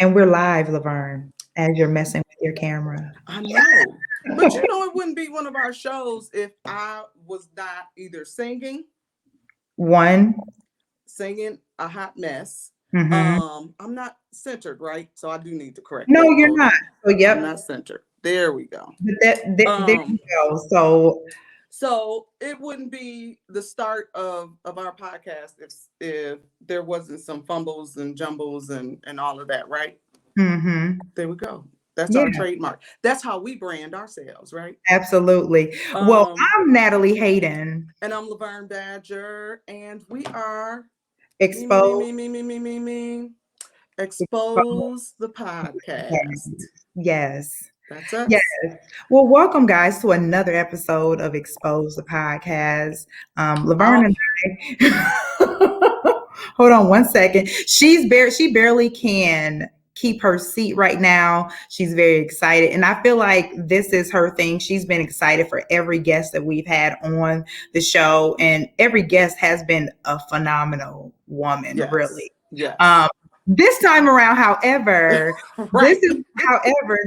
And we're live, Laverne, as you're messing with your camera. I know. But you know, it wouldn't be one of our shows if I was not either One. singing a hot mess. Mm-hmm. I'm not centered, right? So I do need to correct No, that. you're Hold not. on. So, I'm yep. not centered. There we go. But there you Um, go. So, it wouldn't be the start of our podcast if there wasn't some fumbles and jumbles and all of that, right? mm-hmm. There we go. That's Yeah, our trademark. That's how we brand ourselves, right? absolutely. Well, Um, I'm Natalie Hayden. and I'm Laverne Badger, and we are Exposed. me. Expose the podcast. Yes. That's Yes. us. Well, welcome, guys, to another episode of Expose the Podcast. Laverne Oh, and I. Hold on one second. She barely can keep her seat right now. She's very excited, and I feel like this is her thing. She's been excited for every guest that we've had on the show, and every guest has been a phenomenal woman, yes, really. yes, Um, this time around, however, right.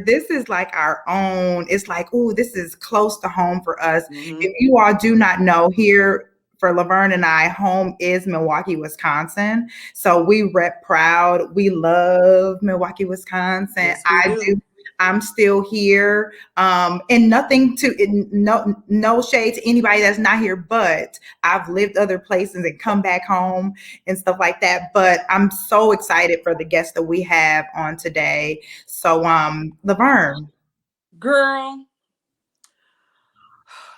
this is like our own. It's like, oh, this is close to home for us. Mm-hmm. If you all do not know, here for Laverne and I, home is Milwaukee, Wisconsin. So we rep proud. We love Milwaukee, Wisconsin. Yes, we I do. do. I'm still here. And no shade to anybody that's not here, but I've lived other places and come back home and stuff like that. But I'm so excited for the guests that we have on today. So, Laverne. Girl,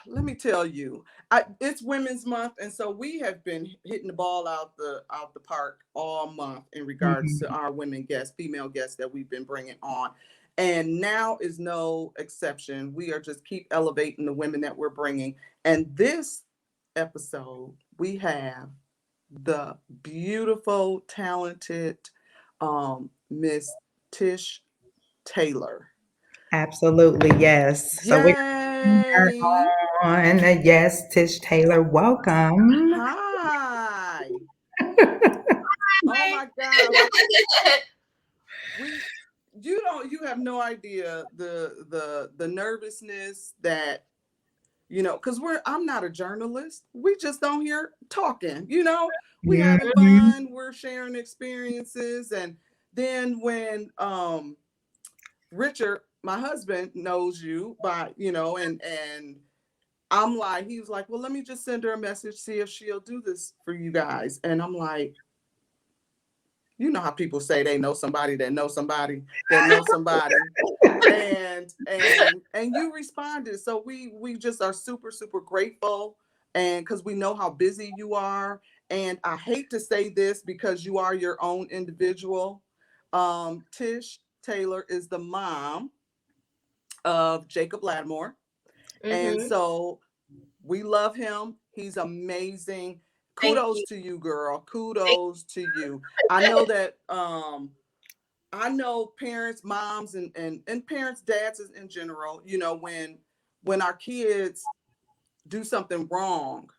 let me tell you, it's Women's Month, and so we have been hitting the ball out the park all month in regards to Mhm. our female guests that we've been bringing on. And now is no exception. We are just keep elevating the women that we're bringing. And this episode, we have the beautiful, talented Miss Tish Taylor. Absolutely, yes. So we're bringing her Yay! on. Yes, Tish Taylor, welcome. Hi. Oh my God. We you have no idea the nervousness that because I'm not a journalist. We just don't hear talking, we having Mhm. fun, we're sharing experiences. And then when Richard, my husband, knows you by, and I'm like, he was like, well, let me just send her a message, see if she'll do this for you guys. And I'm like, you know how people say they know somebody that knows somebody that knows somebody. And you responded. So we just are super, super grateful. And because we know how busy you are. And I hate to say this because you are your own individual. Tish Taylor is the mom of Jacob Latimore. And Mm-hmm. so we love him. He's amazing. Thank Kudos you. to you, girl. Thank Kudos to you. I know that I know parents, moms, and parents, dads in general, when our kids do something wrong, Mhm.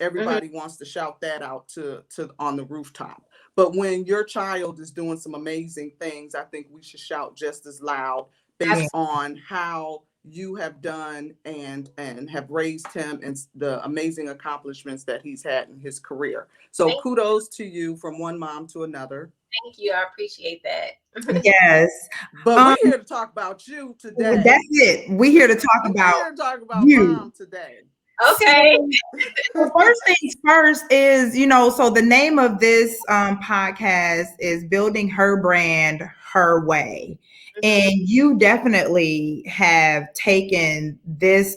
everybody wants to shout that out to on the rooftop. But when your child is doing some amazing things, I think we should shout just as loud Yeah. based on how you have done and have raised him and the amazing accomplishments that he's had in his career. So Thank, kudos to you from one mom to another. thank you. I appreciate that. Yes. But Um, we're here to talk about you that's today. it. We're here to talk We're about here to talk about you. mom today. Okay. So, well, first things first is, so the name of this podcast is Building Her Brand Her Way. Mhm. And you definitely have taken this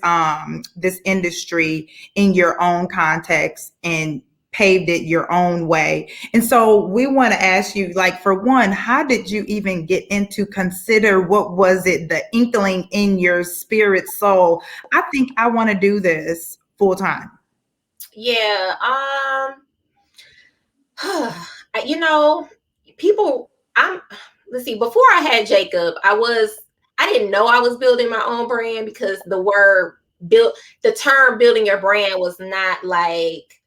industry in your own context and paved it your own way. And so we want to ask you, like, for one, how did you even get into consider, what was it, the inkling in your spirit soul? I think I want to do this full time. Yeah. You know, people. I'm. Let's see. Before I had Jacob, I didn't know I was building my own brand because the term building your brand was not like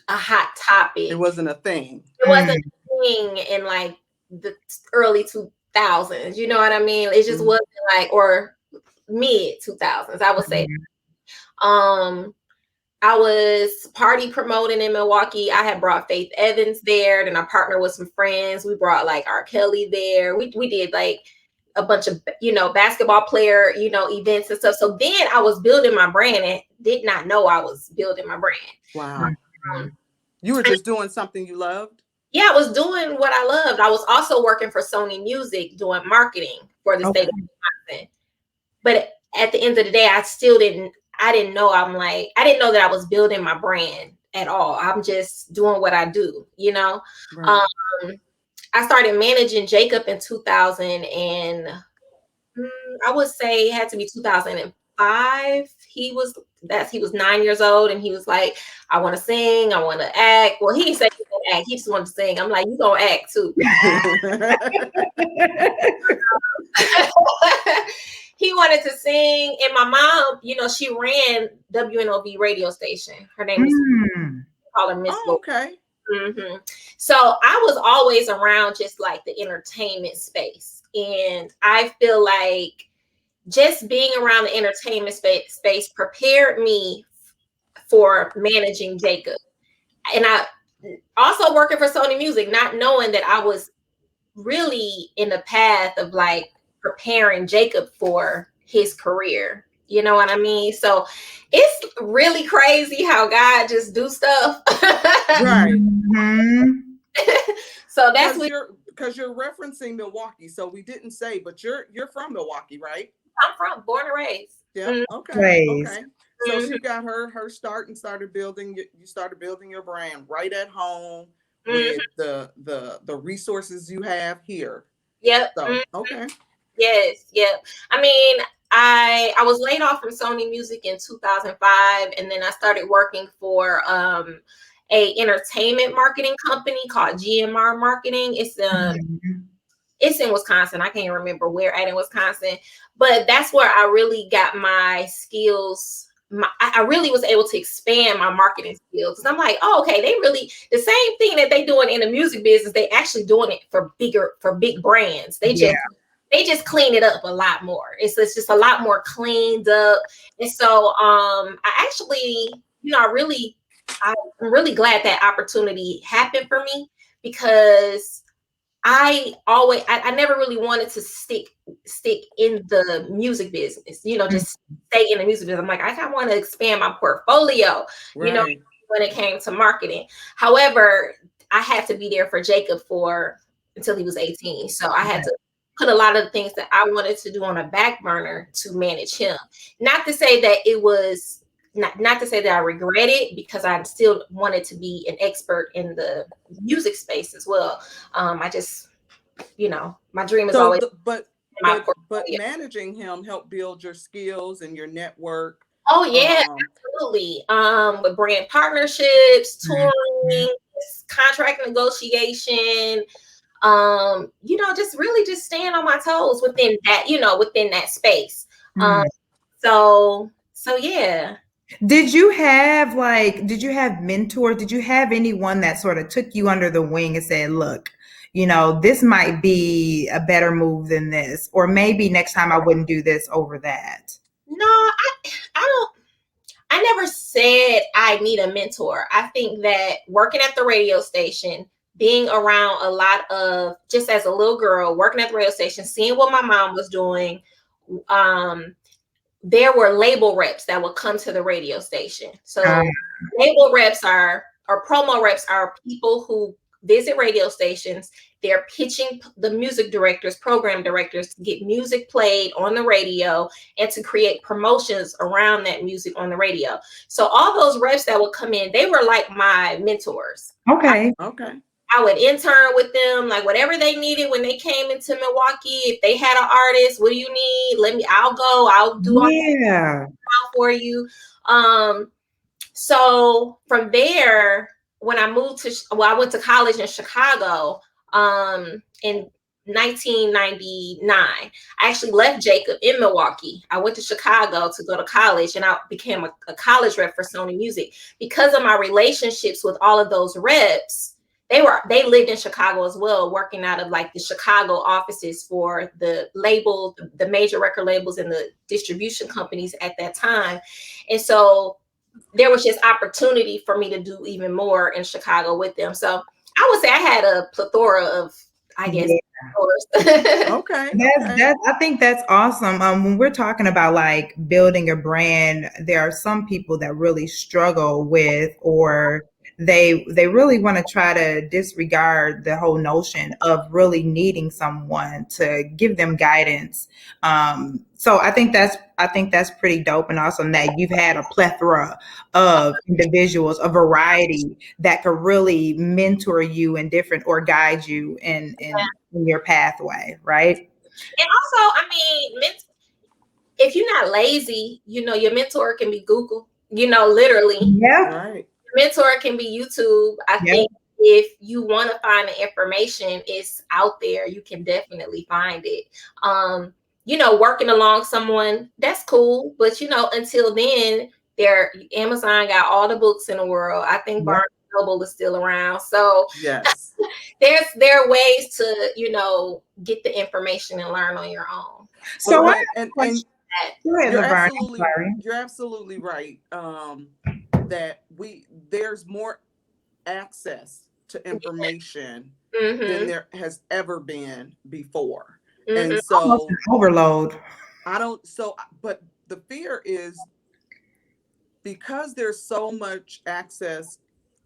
a hot It topic. wasn't a thing. It wasn't Mm, a thing, and like the early 2000s. You know what I mean? It just wasn't like, or mid 2000s, I would say. I was party promoting in Milwaukee. I had brought Faith Evans there. Then I partnered with some friends. We brought like R. Kelly there. We did like a bunch of, basketball player, events and stuff. So then I was building my brand and did not know I was building my brand. Wow. You were just doing something you loved? Yeah, I was doing what I loved. I was also working for Sony Music doing marketing for the state of Wisconsin. But at the end of the day, I didn't know I didn't know that I was building my brand at all. I'm just doing what I do, Right. I started managing Jacob in 2000 and I would say it had to be 2005. He was 9 years old and he was like, I want to sing, I want to act. Well, he didn't say he wanted to act, he just wanted to sing. I'm like, you gonna act too. He wanted to sing, and my mom, she ran WNOV radio station. Her name was called her Miss. Oh, okay. Mm-hmm. So I was always around just like the entertainment space, and I feel like just being around the entertainment space prepared me for managing Jacob. And I also working for Sony Music, not knowing that I was really in the path of like preparing Jacob for his career. You know what I mean? So it's really crazy how God just do stuff. Right. So that's because you're referencing Milwaukee. So we didn't say, but you're from Milwaukee, right? I'm born and raised. Yeah. Okay. So she got her start and started building. You started building your brand right at home with the resources you have here. Yep. So okay. Yes. Yep. I mean, I was laid off from Sony Music in 2005, and then I started working for a entertainment marketing company called GMR Marketing. It's in Wisconsin. I can't remember where at in Wisconsin, but that's where I really got my skills. I really was able to expand my marketing skills. And I'm like, oh, okay, they really the same thing that they doing in the music business. They actually doing it for big brands. They just clean it up a lot more. It's just a lot more cleaned up. And so I actually, I'm really glad that opportunity happened for me, because I never really wanted to stick in the music business, just stay in the music business. I'm like, I kind of want to expand my portfolio, right. When it came to marketing. However, I had to be there for Jacob until he was 18. So I had to put a lot of the things that I wanted to do on a back burner to manage him. Not to say that it was not to say that I regret it, because I still wanted to be an expert in the music space as well. I just, my dream is always. But managing him helped build your skills and your network. Oh yeah, absolutely. With brand partnerships, touring, contract negotiation. Just really just staying on my toes within that space. So yeah. Did you have mentors? Did you have anyone that sort of took you under the wing and said, look, this might be a better move than this, or maybe next time I wouldn't do this over that? No, I never said I need a mentor. I think that working at the radio station, being around a lot of, just as a little girl, working at the radio station, seeing what my mom was doing, there were label reps that would come to the radio station. So label reps or promo reps are people who visit radio stations. They're pitching the music directors, program directors, to get music played on the radio and to create promotions around that music on the radio. So all those reps that would come in, they were like my mentors. Okay. I would intern with them, like whatever they needed when they came into Milwaukee. If they had an artist, what do you need? I'll do all for you. So from there, when I moved I went to college in Chicago in 1999. I actually left Jacob in Milwaukee. I went to Chicago to go to college, and I became a college rep for Sony Music. Because of my relationships with all of those reps, they lived in Chicago as well, working out of like the Chicago offices for the label, the major record labels and the distribution companies at that time. And so there was just opportunity for me to do even more in Chicago with them. So I would say I had a plethora of, I guess, Okay. That's I think that's awesome. When we're talking about like building a brand, there are some people that really struggle with, or they really want to try to disregard the whole notion of really needing someone to give them guidance. So I think that's pretty dope and awesome that you've had a plethora of individuals, a variety that could really mentor you in different or guide you in your pathway, right? And also, I mean, if you're not lazy, your mentor can be Google, literally. Yeah. Right. Mentor can be YouTube. I think if you want to find the information, it's out there. You can definitely find it. Working along someone, that's cool. But until then, Amazon got all the books in the world. I think Barnes and Noble is still around. So yes, there are ways to, get the information and learn on your own. So and you're absolutely right. That there's more access to information than there has ever been before. And so overload. But the fear is because there's so much access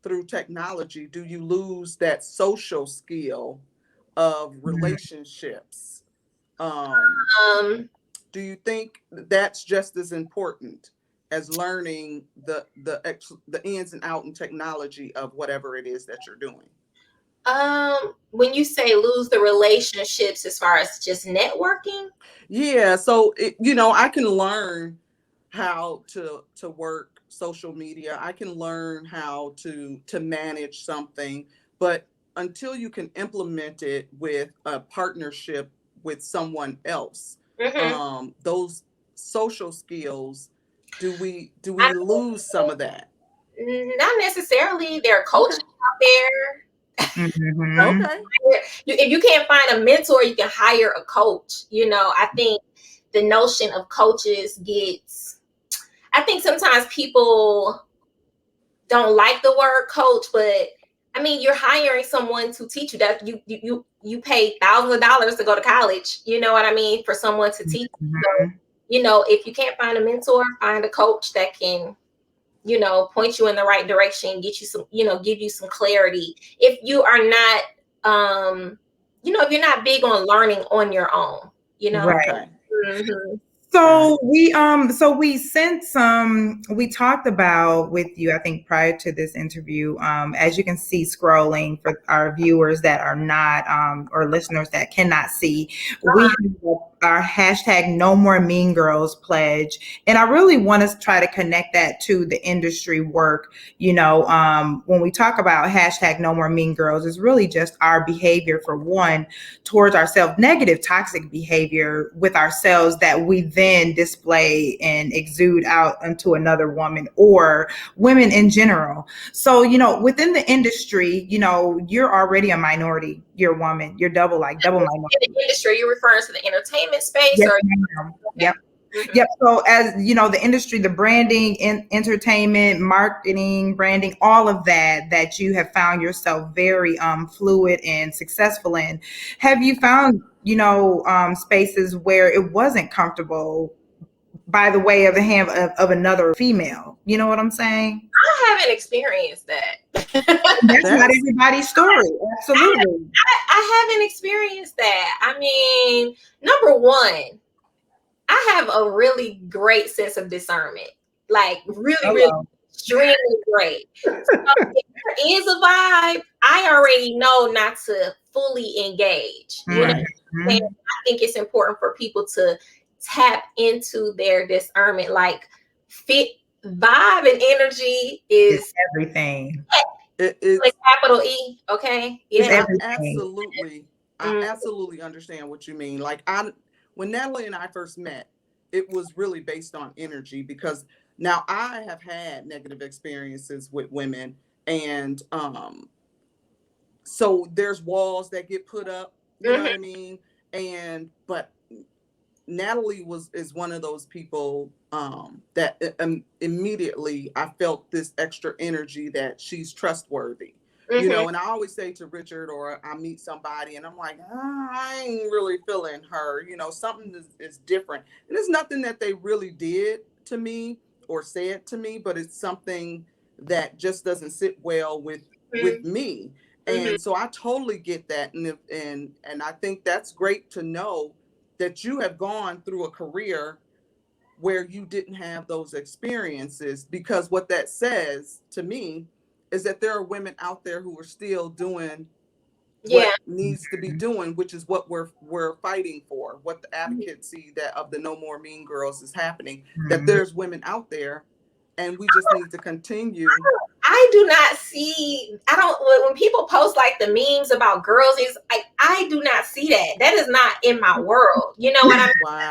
through technology, do you lose that social skill of relationships? Do you think that's just as important as learning the ins and outs and technology of whatever it is that you're doing? When you say lose the relationships as far as just networking? Yeah, so I can learn how to work social media. I can learn how to manage something, but until you can implement it with a partnership with someone else, those social skills, do we lose some of that? Not necessarily. There are coaches out there. Okay. If you can't find a mentor, you can hire a coach. I think the notion of coaches I think sometimes people don't like the word coach, but I mean, you're hiring someone to teach you. That you pay thousands of dollars to go to college. You know what I mean? For someone to teach you. So, if you can't find a mentor, find a coach that can, point you in the right direction, get you some, give you some clarity. If you are not, if you're not big on learning on your own, Right. Okay. So we sent we talked about with you, I think prior to this interview, as you can see scrolling for our viewers that are not or listeners that cannot see, we have our hashtag No More Mean Girls pledge. And I really want to try to connect that to the industry work. When we talk about hashtag No More Mean Girls, it's really just our behavior, for one, towards ourselves, negative, toxic behavior with ourselves that we then display and exude out into another woman or women in general. So, within the industry, you're already a minority. You're a woman. You're double minority. In the industry, you're referring to the entertainment space? Yes, or ma'am. Yep. Yep. So as the industry, the branding, entertainment, marketing, branding, all of that you have found yourself very fluid and successful in. Have you found, spaces where it wasn't comfortable by the way of the hand of another female? You know what I'm saying? I haven't experienced that. That's not everybody's story. Absolutely. I haven't experienced that. I mean, number one, I have a really great sense of discernment. Like really extremely great. So if there is a vibe, I already know not to fully engage. Right. I think it's important for people to tap into their discernment. Like fit vibe and energy is everything. It's like capital E. Okay. Yeah. I absolutely understand what you mean. Like when Natalie and I first met, it was really based on energy, because now I have had negative experiences with women, and so there's walls that get put up, you know what I mean? But Natalie is one of those people that immediately I felt this extra energy that she's trustworthy. You know, and I always say to Richard, or I meet somebody and I'm like, I ain't really feeling her. You know, something is different. And it's nothing that they really did to me or said to me, but it's something that just doesn't sit well with me. And so I totally get that. And I think that's great to know that you have gone through a career where you didn't have those experiences, because what that says to me is that there are women out there who are still doing what needs to be doing, which is what we're fighting for, what the advocacy that of the No More Mean Girls is happening, that there's women out there and we just need to continue. I do not see, I don't, when people post like the memes about girls, I do not see that. That is not in my world. You know what I mean? Wow.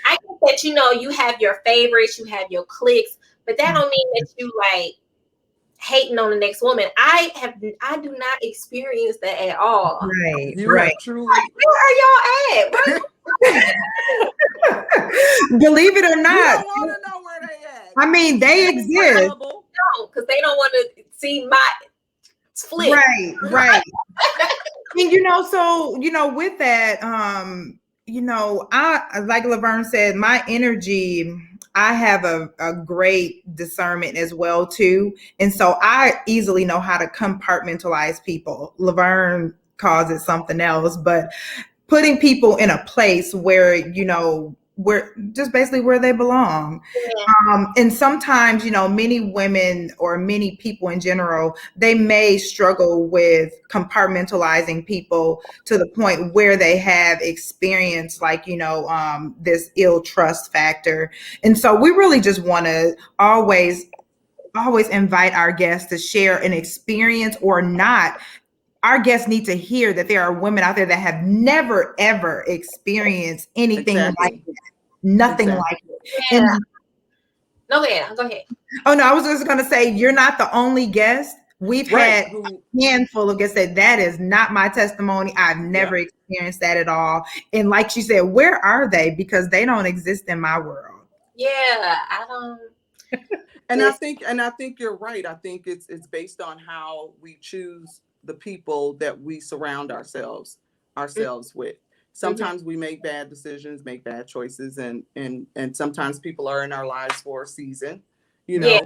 I think that, you know, you have your favorites, you have your cliques, but that don't mean that you like hating on the next woman. I do not experience that at all. Right. You right. have truly. Where are y'all at? Believe it or not. You don't want to know where they at. I mean, they exist. No, because they don't want to see my flip. Right, right. And you know, so you know, with that, you know, I like Laverne said, my energy, I have a great discernment as well too, and so I easily know how to compartmentalize people. Laverne calls it something else, but putting people in a place where, you know, where just basically where they belong. And sometimes, you know, many women or many people in general, they may struggle with compartmentalizing people to the point where they have experienced like, you know, this ill trust factor. And so we really just want to always invite our guests to share an experience or not. Our guests need to hear that there are women out there that have never, ever experienced anything like that. Nothing like it. Yeah. And, go ahead. Oh, no, I was just going to say, you're not the only guest. We've had a handful of guests that is not my testimony. I've never experienced that at all. And like she said, where are they? Because they don't exist in my world. Yeah, I don't. And I think you're right. I think it's based on how we choose the people that we surround ourselves with. Sometimes we make bad decisions, make bad choices, and sometimes people are in our lives for a season, you know.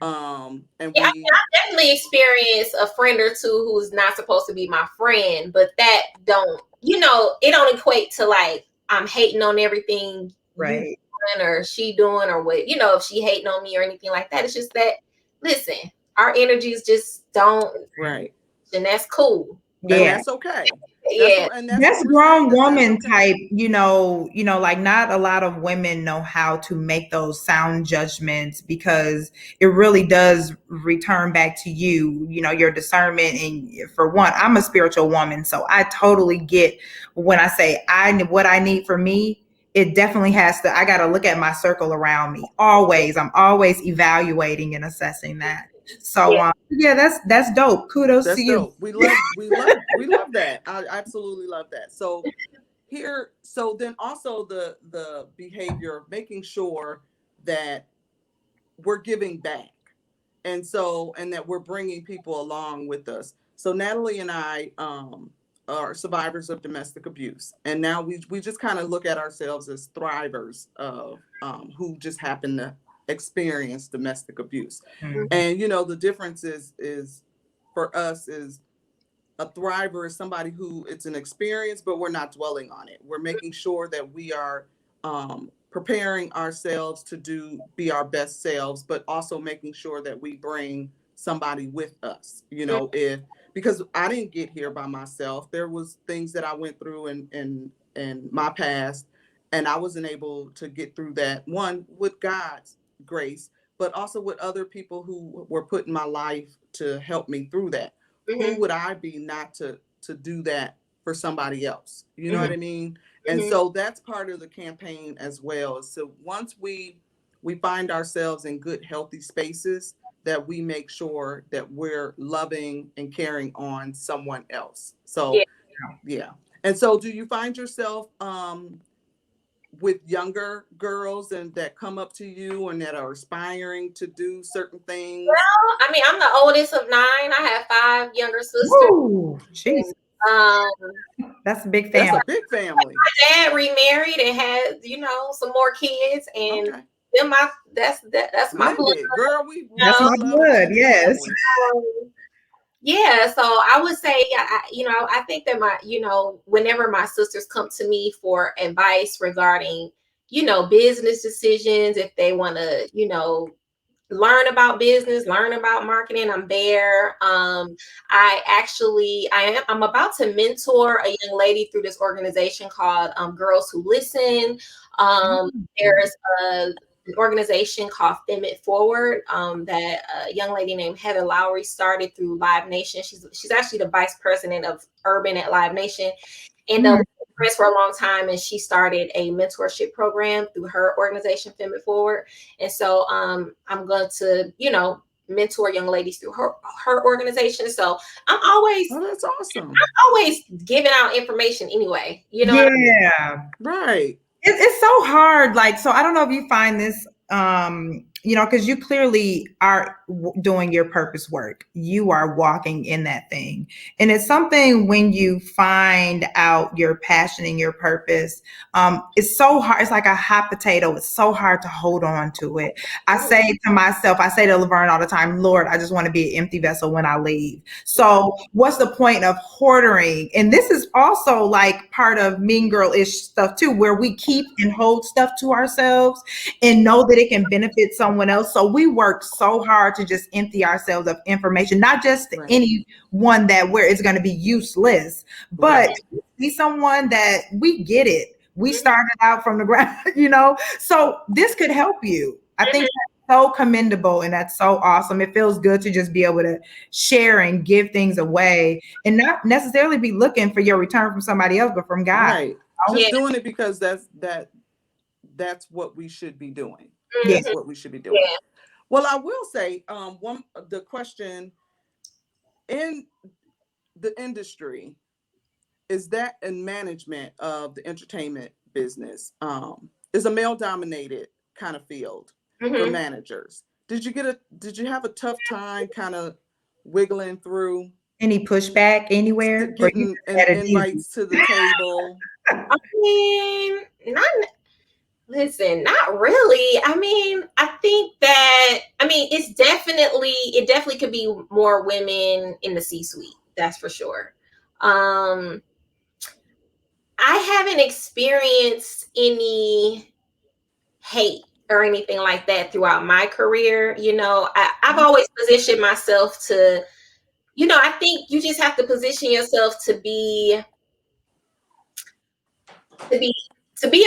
And I definitely experienced a friend or two who's not supposed to be my friend, but that don't, you know, it don't equate to like I'm hating on everything right or she doing or what, you know, if she hating on me or anything like that. It's just that, listen, our energies just don't, and that's cool. Yeah, and that's okay. Yeah, that's grown woman type, you know, like not a lot of women know how to make those sound judgments, because it really does return back to you, you know, your discernment. And for one, I'm a spiritual woman, so I totally get when I say what I need for me. It definitely has to, I got to look at my circle around me always. I'm always evaluating and assessing that. So that's dope. Kudos to you. Dope. We love that. I absolutely love that. So then also the behavior of making sure that we're giving back, and that we're bringing people along with us. So Natalie and I are survivors of domestic abuse, and now we just kind of look at ourselves as thrivers of who just happen to experience domestic abuse. And you know, the difference is for us is a thriver is somebody who it's an experience, but we're not dwelling on it. We're making sure that we are preparing ourselves to be our best selves, but also making sure that we bring somebody with us, you know, because I didn't get here by myself. There was things that I went through in my past, and I wasn't able to get through that, one, with God's grace, but also with other people who were put in my life to help me through that. Who would I be not to do that for somebody else? You know what I mean? And so that's part of the campaign as well. So once we find ourselves in good, healthy spaces, that we make sure that we're loving and caring on someone else. So Yeah. yeah. And so do you find yourself with younger girls and that come up to you and that are aspiring to do certain things? Well, I mean, I'm the oldest of 9. I have 5 younger sisters. Woo, jeez, Um, that's a big That's family. a big family. my dad remarried and had, some more kids, and Okay. then that's my blood. Blended. Girl, we That's my love a blood. blended Yes. family. Yeah, so I would say, I think that whenever my sisters come to me for advice regarding, business decisions, if they want to, learn about business, learn about marketing, I'm there. I'm about to mentor a young lady through this organization called Girls Who Listen. There's an organization called Fem It Forward that a young lady named Heather Lowry started through Live Nation. She's actually the vice president of urban at Live Nation, and we've been friends for a long time. And she started a mentorship program through her organization, Fem It Forward. And so I'm going to mentor young ladies through her organization. So I'm always Oh, that's awesome. giving out information anyway. You know Yeah. what I mean? Right. It's so hard. Like, so I don't know if you find this, because you clearly are doing your purpose work. You are walking in that thing. And it's something when you find out your passion and your purpose, it's so hard. It's like a hot potato. It's so hard to hold on to it. I say to Laverne all the time, Lord, I just want to be an empty vessel when I leave. So what's the point of hoarding? And this is also like part of mean girl-ish stuff too, where we keep and hold stuff to ourselves and know that it can benefit someone else. So we work so hard to just empty ourselves of information, not just to anyone that where it's going to be useless, but be someone that we get it. We started out from the ground, so this could help you. I think that's so commendable and that's so awesome. It feels good to just be able to share and give things away and not necessarily be looking for your return from somebody else, but from God. Right. Just doing it because that's what we should be doing. Yeah. That's what we should be doing. Yeah. Well, I will say, the question in the industry is that in management of the entertainment business is a male-dominated kind of field for managers. Did you have a tough time kind of wiggling through? Any pushback anywhere? Getting invites to the table? I mean, not really. I mean, I think that, it definitely could be more women in the C-suite. That's for sure. I haven't experienced any hate or anything like that throughout my career. I've always positioned myself to, I think you just have to position yourself to be a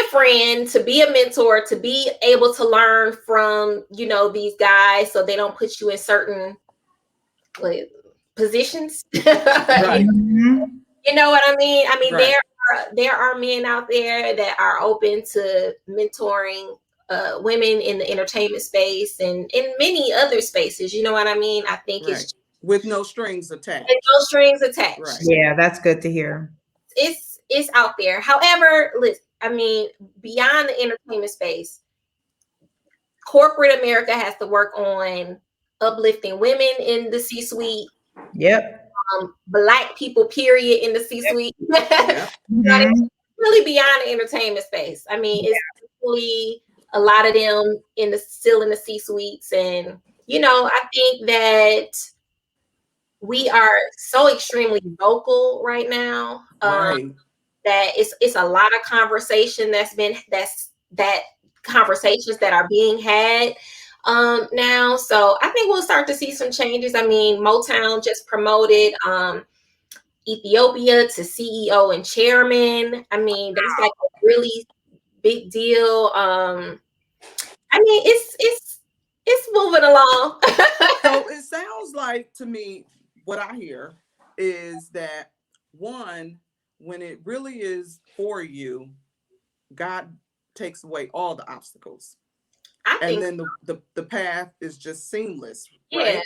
friend, to be a mentor, to be able to learn from, these guys so they don't put you in certain positions. Right. You know what I mean? I mean, Right. there are men out there that are open to mentoring women in the entertainment space and in many other spaces. You know what I mean? I think it's with no strings attached. no strings attached. Right. Yeah, that's good to hear. It's out there. However, beyond the entertainment space, corporate America has to work on uplifting women in the C-suite. Yep. Black people, period, in the C-suite. Yep. Really beyond the entertainment space. I mean, it's really a lot of them still in the C-suites, and I think that we are so extremely vocal right now. Right. That it's a lot of conversation that conversations that are being had now. So I think we'll start to see some changes. I mean, Motown just promoted Ethiopia to CEO and chairman. I mean, that's like a really big deal. I mean, it's moving along. So it sounds like to me, what I hear is that one, when it really is for you, God takes away all the obstacles. I and think, then the path is just seamless, yeah. right?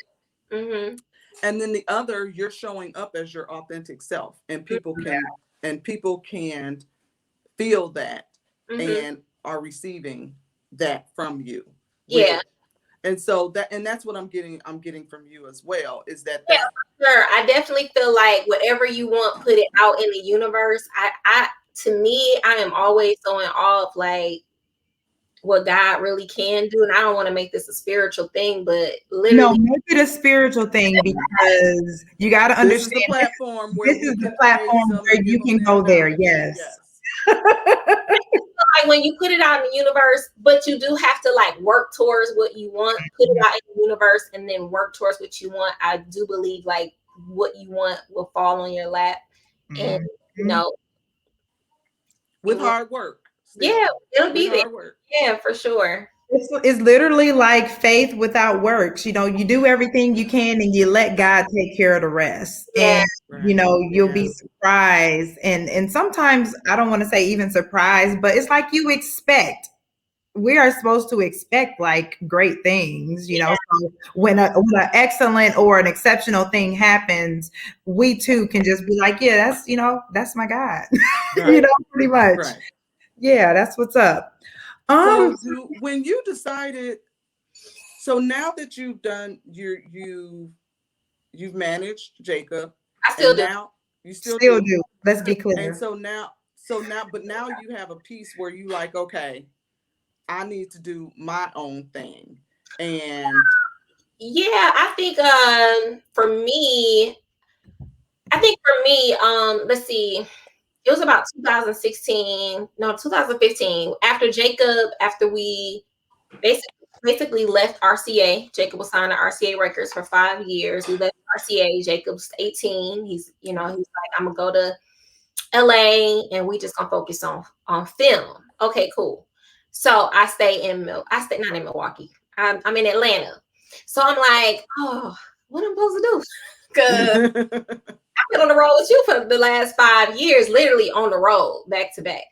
Mm-hmm. And then the other, you're showing up as your authentic self, and people can feel that Mm-hmm. and are receiving that from you. Yeah. And so that's what I'm getting from you as well, is that Yeah, sure. I definitely feel like whatever you want, put it out in the universe. To me, I am always so in awe of like what God really can do. And I don't want to make this a spiritual thing, but No, literally, make it a spiritual thing, because you got to this is understand the platform where this we is the can pay platform some where and you give them can their go there. knowledge. Yes. like when you put it out in the universe, but you do have to like work towards what you want, put it out in the universe, and then work towards what you want. I do believe like what you want will fall on your lap, and you know, With hard work. Still. yeah, it'll be With there. hard work. Yeah, for sure. It's literally like faith without works. You know, you do everything you can and you let God take care of the rest. Yeah. And you know, you'll be surprised. And sometimes, I don't want to say even surprised, but it's like you expect. We are supposed to expect like great things, you know. So when an excellent or an exceptional thing happens, we too can just be like, yeah, that's, you know, that's my God. Right. You know, pretty much. Right. Yeah, that's what's up. So when you decided, so now that you've done you've managed Jacob, I still and do. now you still do. Let's be clear. And so now but now you have a piece where you like, okay, I need to do my own thing. And yeah, I think for me, let's see, it was about 2016, no, 2015. After we basically left RCA. Jacob was signed to RCA Records for 5 years. We left RCA. Jacob's 18. He's like, I'm gonna go to LA and we just gonna focus on film. Okay, cool. So I stay not in Milwaukee. I'm in Atlanta. So I'm like, oh, what am I supposed to do? Because I've been on the road with you for the last 5 years, literally on the road, back to back.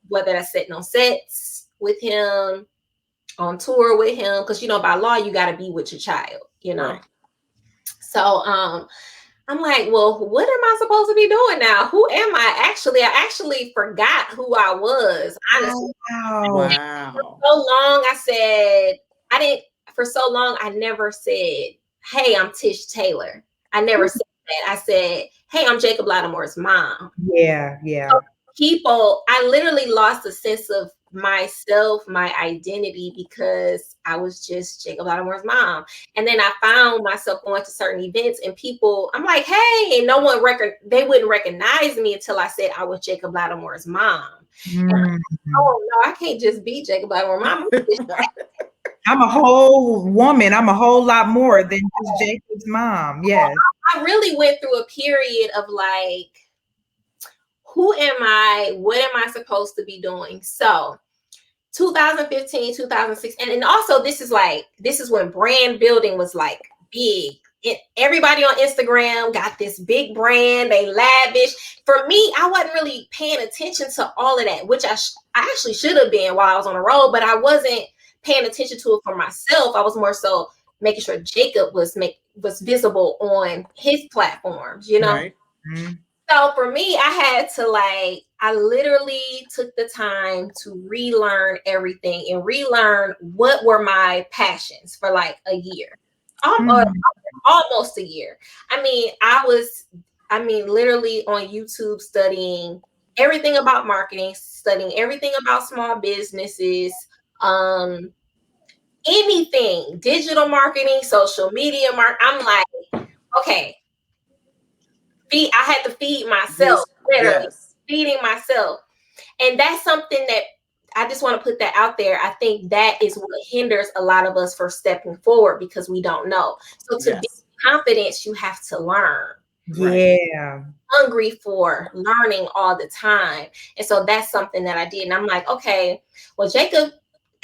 Whether that's sitting on sets with him, on tour with him, because you know, by law, you got to be with your child, you know. Right. So I'm like, well, what am I supposed to be doing now? Who am I? I actually forgot who I was, honestly. Wow. For so long, I never said, hey, I'm Tish Taylor. I never said that. I said, hey, I'm Jacob Lattimore's mom. Yeah. So I literally lost a sense of myself, my identity, because I was just Jacob Lattimore's mom. And then I found myself going to certain events and people, I'm like, hey, and they wouldn't recognize me until I said I was Jacob Lattimore's mom. Like, oh no, I can't just be Jacob Lattimore's mom. I'm a whole woman. I'm a whole lot more than just Jacob's mom. Yes. I really went through a period of like, who am I? What am I supposed to be doing? So 2015, 2016, and also this is when brand building was like big. Everybody on Instagram got this big brand, they lavish. For me, I wasn't really paying attention to all of that, which I actually should have been while I was on the road, but I wasn't paying attention to it for myself. I was more so making sure Jacob was visible on his platforms, you know? Right. Mm-hmm. So for me, I literally took the time to relearn everything and relearn what were my passions for like a year, almost a year. I mean, literally on YouTube studying everything about marketing, studying everything about small businesses, anything, digital marketing, social media I'm like, okay. I had to feed myself, literally feeding myself. And that's something that I just want to put that out there. I think that is what hinders a lot of us for stepping forward because we don't know. So to be confident, you have to learn. Yeah. Hungry for learning all the time. And so that's something that I did. And I'm like, okay, well,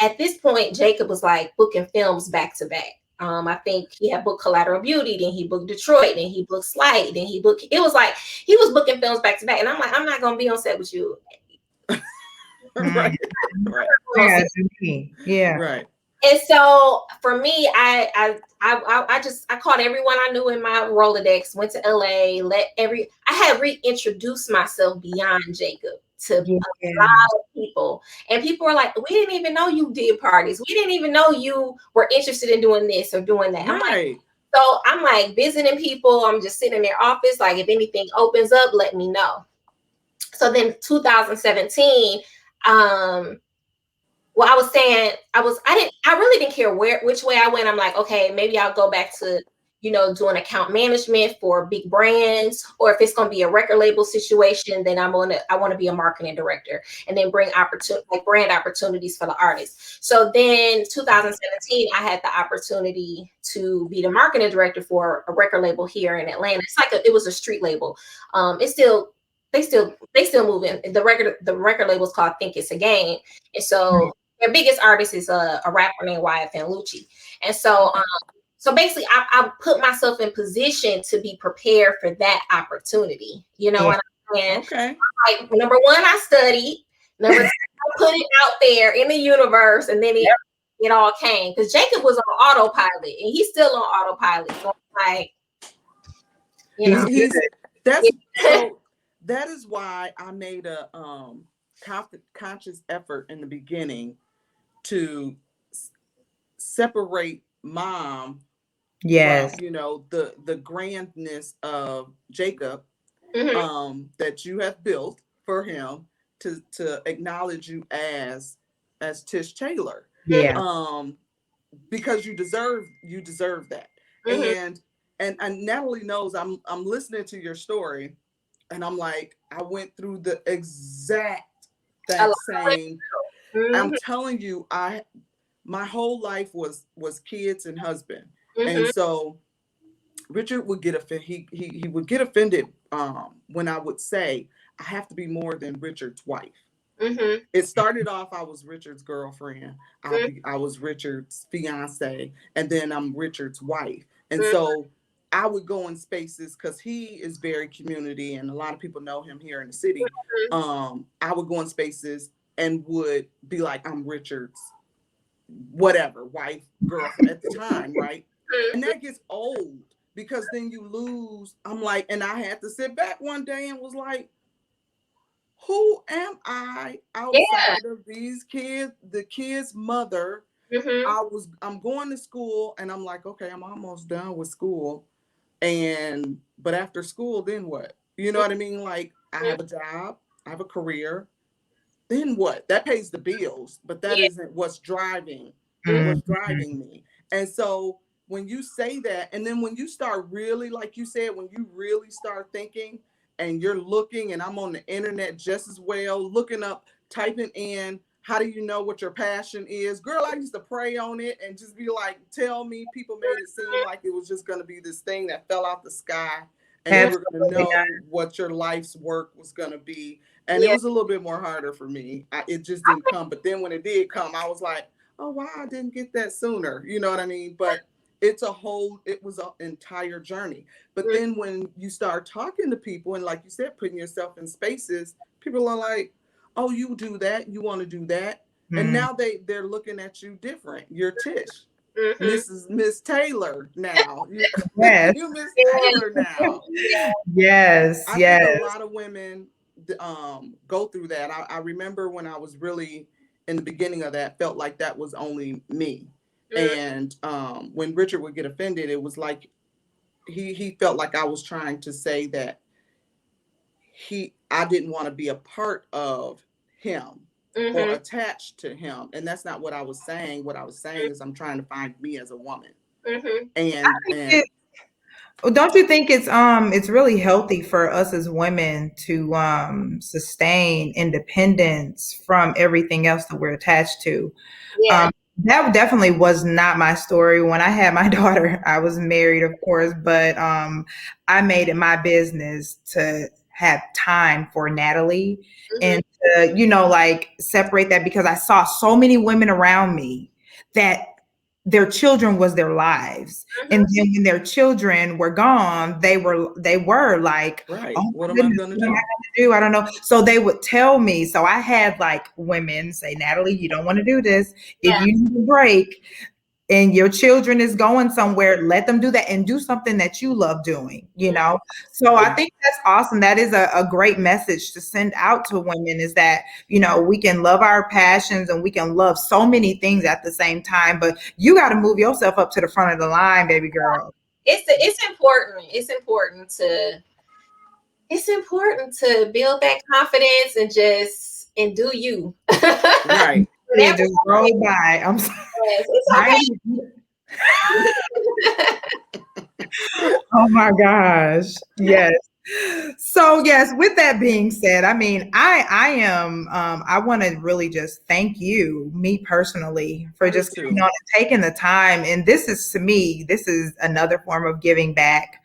at this point, Jacob was like booking films back to back. I think he had booked Collateral Beauty, then he booked Detroit, then he booked Slight, then it was like he was booking films back to back. And I'm like, I'm not gonna be on set with you. Right. Right. Yeah. Right. And so for me, I called everyone I knew in my Rolodex, went to LA, I had reintroduced myself beyond Jacob to a lot of people. And people were like, we didn't even know you did parties. We didn't even know you were interested in doing this or doing that. Right. I'm like visiting people. I'm just sitting in their office. Like, if anything opens up, let me know. So then 2017, well, I was saying I really didn't care which way I went. I'm like, okay, maybe I'll go back to, doing account management for big brands, or if it's going to be a record label situation, then I want to be a marketing director and then bring brand opportunities for the artists. So then 2017, I had the opportunity to be the marketing director for a record label here in Atlanta. It was a street label. They still move in. The record label is called Think It's a Game. And so their biggest artist is a rapper named Wyatt Lucci. And so so basically I put myself in position to be prepared for that opportunity. You know what I'm saying? Okay. Like, number one, I studied. Number two, I put it out there in the universe, and then it all came. Because Jacob was on autopilot, and he's still on autopilot. So like, that is why I made a conscious effort in the beginning to separate mom from, the grandness of Jacob, that you have built for him, to acknowledge you as Tish Taylor. Because you deserve that. And Natalie knows I'm listening to your story, and I'm like, I went through the exact same. I'm telling you, my whole life was kids and husband. And so Richard would get offended. He would get offended when I would say, I have to be more than Richard's wife. It started off, I was Richard's girlfriend. I was Richard's fiance, and then I'm Richard's wife. And so I would go in spaces, because he is very community, and a lot of people know him here in the city. I would go in spaces and would be like, I'm Richard's whatever, wife, girlfriend at the time, right? And that gets old, because then you lose. I'm like, and I had to sit back one day and was like, who am I outside of these kids, the kids' mother? I'm going to school, and I'm like, okay, I'm almost done with school. But after school, then what? You know what I mean? Like, I have a job, I have a career. Then what? That pays the bills, but that isn't what's driving me. And so when you say that, and then when you start really, like you said, when you really start thinking, and you're looking, and I'm on the internet just as well, looking up, typing in, how do you know what your passion is? Girl, I used to pray on it and just be like, tell me. People made it seem like it was just going to be this thing that fell out the sky, and you were going to know what your life's work was going to be. And it was a little bit more harder for me. It just didn't come. But then when it did come, I was like, oh, wow, I didn't get that sooner. You know what I mean? But it was an entire journey. But then when you start talking to people, and like you said, putting yourself in spaces, people are like, oh, you do that, you want to do that. And now they're looking at you different. You're Tish. Miss Taylor now. You Miss Taylor now. I think a lot of women go through that. I remember when I was really in the beginning of that, felt like that was only me. And when Richard would get offended, it was like he felt like I was trying to say that I didn't want to be a part of him or attached to him. And that's not what I was saying. What I was saying is I'm trying to find me as a woman. And don't you think it's really healthy for us as women to sustain independence from everything else that we're attached to? That definitely was not my story. When I had my daughter, I was married, of course, but I made it my business to have time for Natalie and to, like, separate that, because I saw so many women around me that their children was their lives. Mm-hmm. And then when their children were gone, they were like, Right. oh What my am I goodness, going to what am I do? going to do? I don't know. So they would tell me. So I had like women say, Natalie, you don't want to do this. If Yeah. you need a break and your children is going somewhere, let them do that and do something that you love doing, you know? So I think that's awesome. That is a great message to send out to women, is that, you know, we can love our passions and we can love so many things at the same time, but you got to move yourself up to the front of the line, baby girl. It's important. It's important to build that confidence and do you. Right. Yeah, just roll by. I'm sorry. It's Oh my gosh. Yes. So yes, with that being said, I mean, I want to really just thank you, me personally, for Me just too. coming on and taking the time. And this is, to me, this is another form of giving back.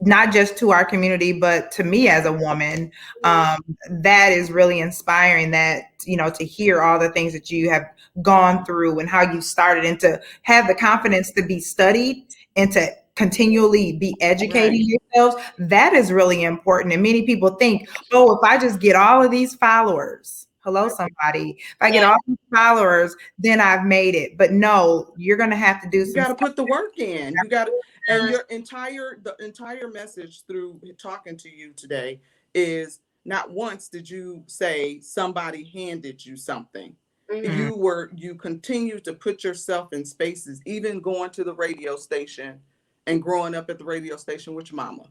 Not just to our community, but to me as a woman. That is really inspiring, that, you know, to hear all the things that you have gone through and how you started, and to have the confidence to be studied and to continually be educating yourselves. That is really important. And many people think, oh, if I just get all of these followers, hello, somebody, if I get all these followers, then I've made it. But no, you're going to have to do You some got to stuff. put the work in. You got to, and the entire message through talking to you today is, not once did you say somebody handed you something. Mm-hmm. You continue to put yourself in spaces, even going to the radio station and growing up at the radio station with your mama.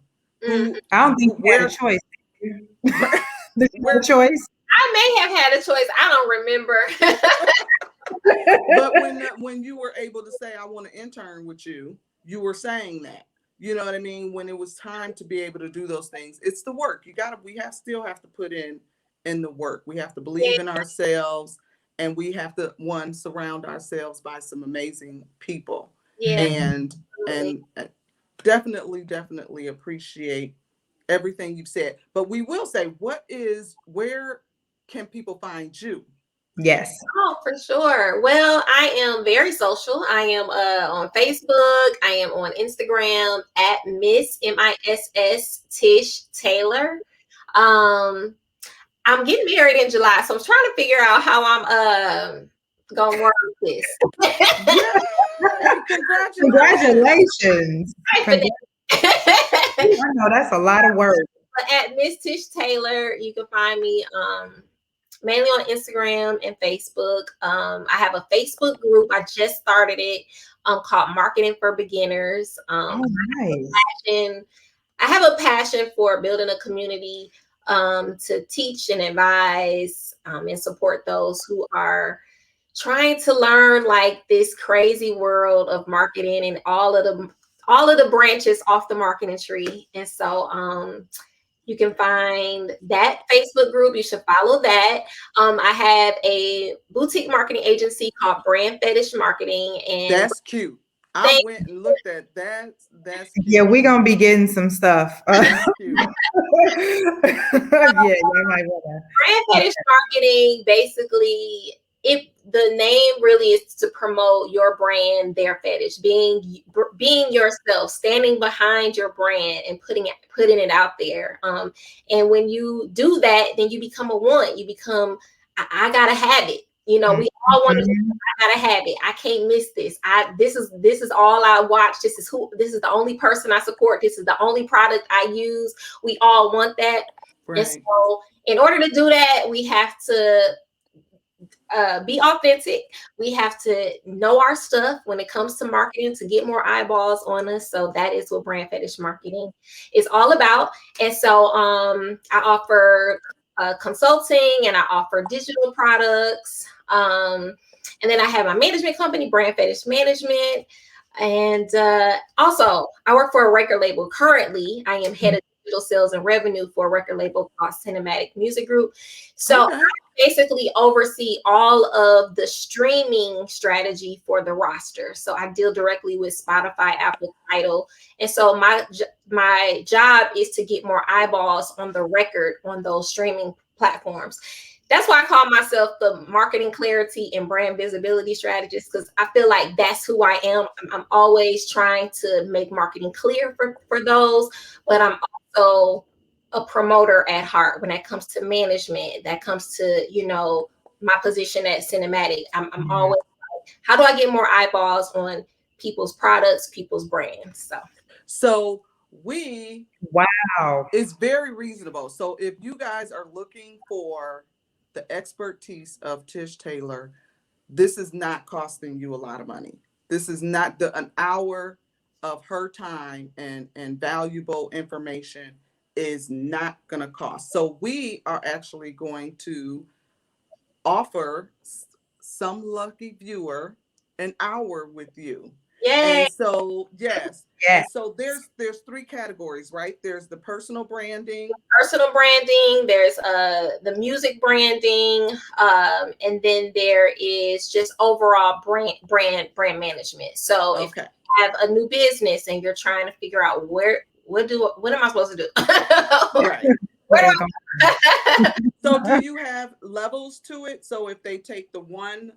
Mm-hmm. I don't think you had a choice. Did you have a choice? I may have had a choice. I don't remember. But when you were able to say, I want to intern with you, you were saying that. You know what I mean? When it was time to be able to do those things, it's the work. Still have to put in the work. We have to believe in ourselves, and we have to, one, surround ourselves by some amazing people. Yeah. And definitely appreciate everything you've said. But we will say, where can people find you? Yes. Oh, for sure. Well, I am very social. I am on Facebook. I am on Instagram at Miss Tish Taylor. I'm getting married in July, so I'm trying to figure out how I'm gonna work this. Yay! Congratulations. I know that's a lot of work. At Miss Tish Taylor, you can find me mainly on Instagram and Facebook. I have a Facebook group. I just started it called Marketing for Beginners. Nice. I have a passion for building a community to teach and advise and support those who are trying to learn like this crazy world of marketing and all of the branches off the marketing tree. And so you can find that Facebook group. You should follow that. I have a boutique marketing agency called Brand Fetish Marketing, and that's cute. I went and looked at that. That's cute. Yeah, we're gonna be getting some stuff. That's cute. Yeah, you might wanna. Brand Fetish Marketing, basically, the name really is to promote your brand, their fetish, being yourself, standing behind your brand and putting it out there. And when you do that, then you become a one. You become, I gotta have it. You know, we all want to. I gotta have it. I can't miss this. This is all I watch. This is the only person I support. This is the only product I use. We all want that. Right. And so, in order to do that, we have to be authentic. We have to know our stuff when it comes to marketing to get more eyeballs on us. So that is what Brand Fetish Marketing is all about. And so I offer consulting, and I offer digital products. And then I have my management company, Brand Fetish Management. And also, I work for a record label. Currently, I am head of digital sales and revenue for a record label called Cinematic Music Group. So I basically oversee all of the streaming strategy for the roster. So I deal directly with Spotify, Apple, Tidal. And so my job is to get more eyeballs on the record on those streaming platforms. That's why I call myself the marketing clarity and brand visibility strategist, because I feel like that's who I am. I'm always trying to make marketing clear for those, but I'm also a promoter at heart when that comes to management, that comes to, you know, my position at Cinematic. I'm always like, how do I get more eyeballs on people's products, people's brands? So we, Wow. it's very reasonable. So if you guys are looking for the expertise of Tish Taylor, this is not costing you a lot of money. This is not an hour of her time and valuable information is not going to cost. So we are actually going to offer some lucky viewer an hour with you. Yay. And so, yes. Yeah. And so there's 3 categories, right? There's the personal branding. Personal branding, there's the music branding, and then there is just overall brand management. So if you have a new business and you're trying to figure out what am I supposed to do? Right. So do you have levels to it? So if they take the one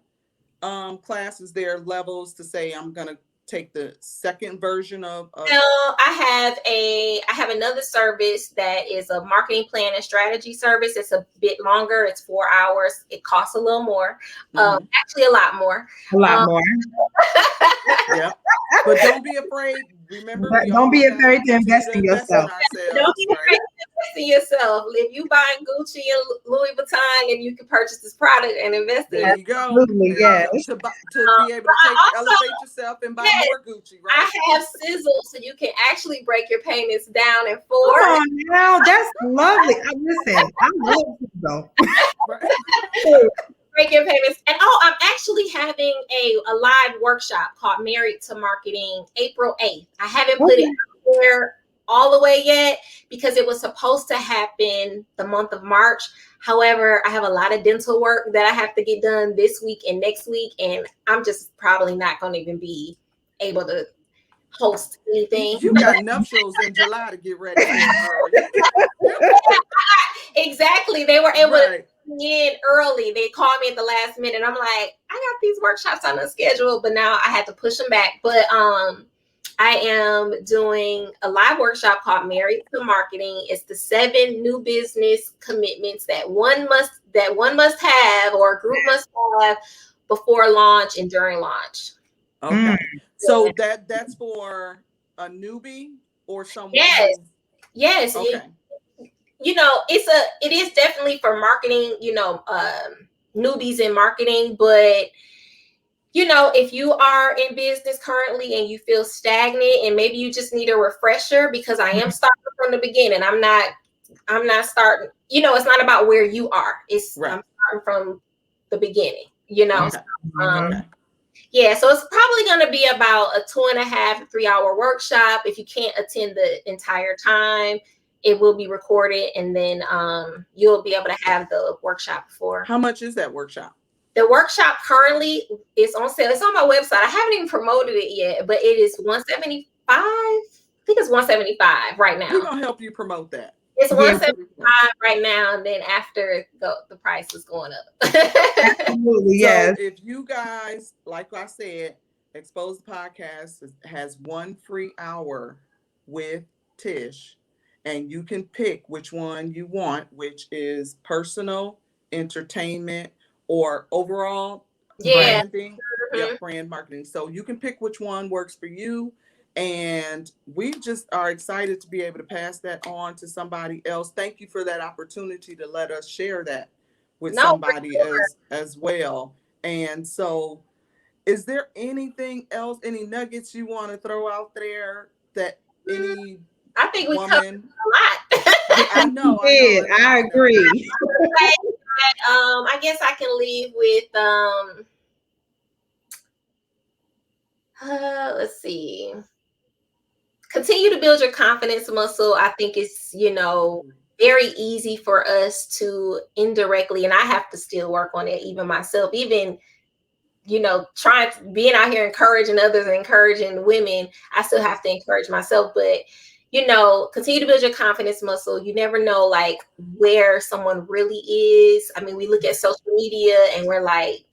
class, is there levels to say I'm gonna take the second version of No, I have another service that is a marketing plan and strategy service. It's a bit longer. It's 4 hours. It costs a little more. Actually a lot more. Yeah. But don't be afraid. Remember, don't be afraid to invest in yourself. Don't be afraid to invest in yourself. If you buy Gucci and Louis Vuitton and you can purchase this product and invest in it. There you go. Absolutely, yeah. To be able to elevate yourself and buy more Gucci, right? I have sizzle, so you can actually break your payments down in 4. Come on now, that's lovely. Listen, I love sizzle. Break your payments. And I'm actually having a live workshop called Married to Marketing April 8th. I haven't put it out there all the way yet because it was supposed to happen the month of March. However, I have a lot of dental work that I have to get done this week and next week, and I'm just probably not going to even be able to host anything. You got enough shows in July to get ready for. Exactly. They were able to in early. They called me at the last minute. I'm like, I got these workshops on the schedule, but now I had to push them back. But I am doing a live workshop called Married to Marketing. It's the 7 new business commitments that one must have or a group must have before launch and during launch. Okay. So that's for a newbie or someone? Yes. Okay. It is definitely for marketing, newbies in marketing, but if you are in business currently and you feel stagnant and maybe you just need a refresher, because I am starting from the beginning. I'm not starting, it's not about where you are. It's I'm starting from the beginning, Okay. Yeah, so it's probably going to be about a 2.5 to 3 hour workshop. If you can't attend the entire time, it will be recorded, and then you'll be able to have the workshop for. How much is that workshop? The workshop currently is on sale. It's on my website. I haven't even promoted it yet, but it is $175. I think it's $175 right now. We're going to help you promote that. It's $175 right now, and then after the price is going up. Absolutely, yes. So if you guys, like I said, Expose the Podcast has 1 free hour with Tish, and you can pick which one you want, which is personal, entertainment, or overall branding. Brand marketing. So you can pick which one works for you. And we just are excited to be able to pass that on to somebody else. Thank you for that opportunity to let us share that with somebody as well. And so is there anything else, any nuggets you want to throw out there that I think we covered a lot. I know. I agree. I guess I can leave with let's see. Continue to build your confidence muscle. I think it's, very easy for us to indirectly, and I have to still work on it even myself, even, trying to being out here encouraging others and encouraging women. I still have to encourage myself, but continue to build your confidence muscle. You never know like where someone really is. I mean, we look at social media and we're like,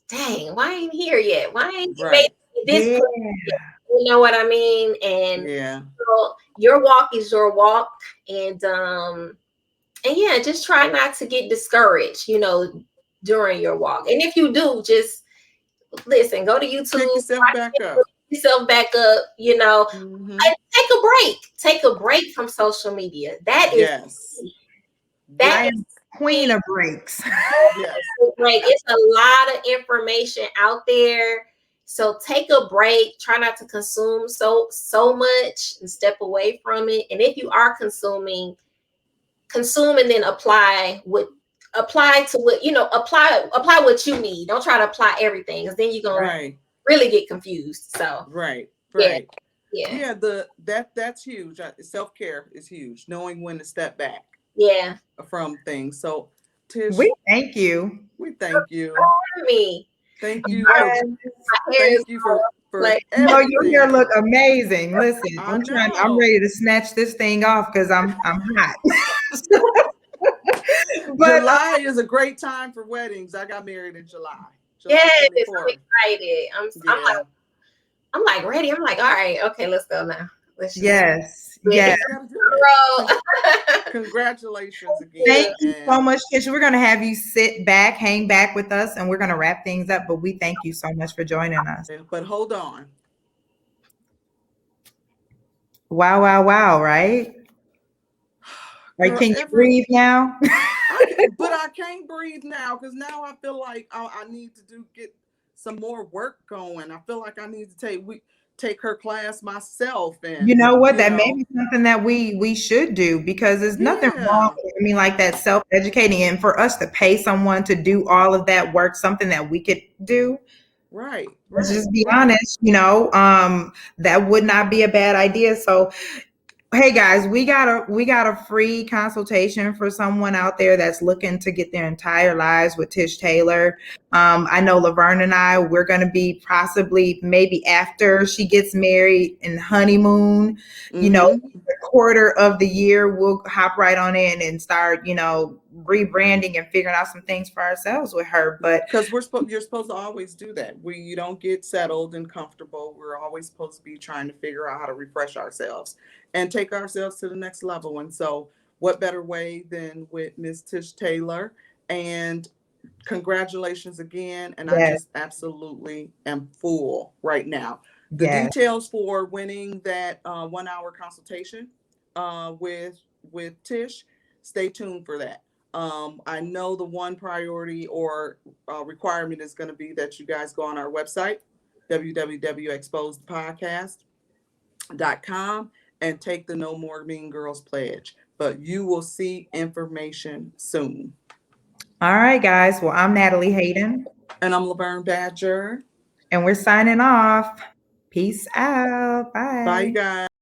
dang, why ain't he here yet? Why ain't he made this? Yeah. You know what I mean? And Yeah. so your walk is your walk. And yeah, just try not to get discouraged, during your walk. And if you do, just listen, go to YouTube, Pick yourself back up. yourself back up, Mhm. and take a break. Take a break from social media. That is Yes. that I is am queen of breaks. Yes. break. It's a lot of information out there. So take a break. Try not to consume so much and step away from it. And if you are consuming, consume and then apply to what apply what you need. Don't try to apply everything, because then you're gonna Right. really get confused. So Right. yeah. Yeah, that's huge. Self-care is huge. Knowing when to step back Yeah. from things. So, Tish, We thank you. we thank you. Me. Thank you Yes. for like, No, everything. your hair look amazing. Listen, I I'm know. ready to snatch this thing off because I'm hot. But July is a great time for weddings. I got married in July. Yes, 24th. I'm excited. I'm like ready. I'm like, all right, okay, let's go now. Let's just yes. You gotta do it. Congratulations again. Thank you so much, Tish. We're going to have you sit back, hang back with us, and we're going to wrap things up. But we thank you so much for joining us. But hold on. Wow, wow, wow, right? Like, can you breathe now? But I can't breathe now, because now I feel like I need to get some more work going. I feel like I need to take her class myself. And you know what? That may be something that we should do, because there's nothing wrong. I mean, like that self-educating, and for us to pay someone to do all of that work, something that we could do. Right. Let's just be honest, that would not be a bad idea. So, hey guys, we got a free consultation for someone out there that's looking to get their entire lives with Tish Taylor. I know Laverne and I, we're going to be possibly maybe after she gets married and honeymoon, the quarter of the year, we'll hop right on in and start, rebranding and figuring out some things for ourselves with her. But because you're supposed to always do that. You don't get settled and comfortable. We're always supposed to be trying to figure out how to refresh ourselves and take ourselves to the next level. And so what better way than with Miss Tish Taylor? And congratulations again. And I just absolutely am full right now. The details for winning that 1 hour consultation with Tish, stay tuned for that. I know the one priority or requirement is going to be that you guys go on our website, www.exposedpodcast.com, and take the No More Mean Girls pledge. But you will see information soon. All right, guys. Well, I'm Natalie Hayden. And I'm Laverne Badger. And we're signing off. Peace out. Bye. Bye, guys.